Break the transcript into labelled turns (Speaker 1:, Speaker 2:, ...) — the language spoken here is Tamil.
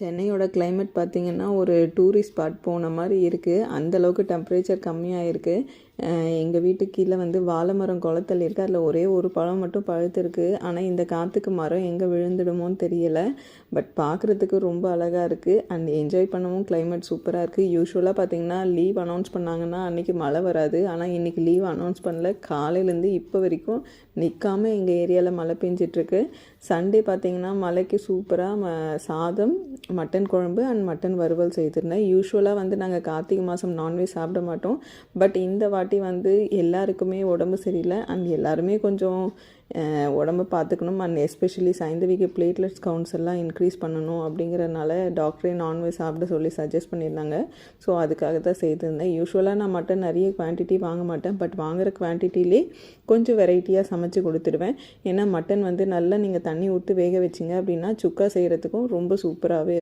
Speaker 1: சென்னையோட கிளைமேட் பார்த்திங்கன்னா ஒரு டூரிஸ்ட் ஸ்பாட் போன மாதிரி இருக்குது. அந்தளவுக்கு டெம்பரேச்சர் கம்மியாக இருக்குது. எங்கள் வீட்டுக்கு கீழே வந்து வாழை மரம் குளத்தல் இருக்குது. அதில் ஒரே ஒரு பழம் மட்டும் பழுத்திருக்கு. ஆனால் இந்த காற்றுக்கு மரம் எங்கே விழுந்துடுமோன்னு தெரியலை. பட் பார்க்குறதுக்கு ரொம்ப அழகாக இருக்குது. அண்ட் என்ஜாய் பண்ணவும் கிளைமேட் சூப்பராக இருக்குது. யூஸ்வலாக பார்த்திங்கன்னா லீவ் அனௌன்ஸ் பண்ணாங்கன்னா அன்றைக்கி மழை வராது. ஆனால் இன்றைக்கி லீவ் அனௌன்ஸ் பண்ணல. காலையிலேருந்து இப்போ வரைக்கும் நிற்காமல் எங்கள் ஏரியாவில் மழை பெஞ்சிட்ருக்கு. சண்டே பார்த்திங்கன்னா மழைக்கு சூப்பராக சாதம், மட்டன் குழம்பு அண்ட் மட்டன் வறுவல் செய்திருந்தேன். யூஸ்வலாக வந்து நாங்கள் கார்த்திகை மாதம் நான்வெஜ் சாப்பிட மாட்டோம். பட் இந்த வாட்டி வந்து எல்லாருக்குமே உடம்பு சரியில்லை. அண்ட் எல்லாருமே கொஞ்சம் உடம்பு பார்த்துக்கணும். அண்ட் எஸ்பெஷலி சைந்தவிக்கு பிளேட்லெட்ஸ் கவுண்ட்ஸ் எல்லாம் இன்க்ரீஸ் பண்ணணும் அப்படிங்கிறனால டாக்டரே நான்வெஜ் சாப்பிட சொல்லி சஜஸ்ட் பண்ணியிருந்தாங்க. ஸோ அதுக்காக தான் செய்திருந்தேன். யூஸ்வலாக நான் மட்டன் நிறைய குவான்டிட்டி வாங்க மாட்டேன். பட் வாங்குகிற குவான்டிட்டிலே கொஞ்சம் வெரைட்டியாக சமைச்சு கொடுத்துடுவேன். ஏன்னா மட்டன் வந்து நல்லா நீங்கள் தண்ணி ஊற்றி வேக வச்சிங்க அப்படின்னா சுக்கா செய்கிறதுக்கும் ரொம்ப சூப்பராகவே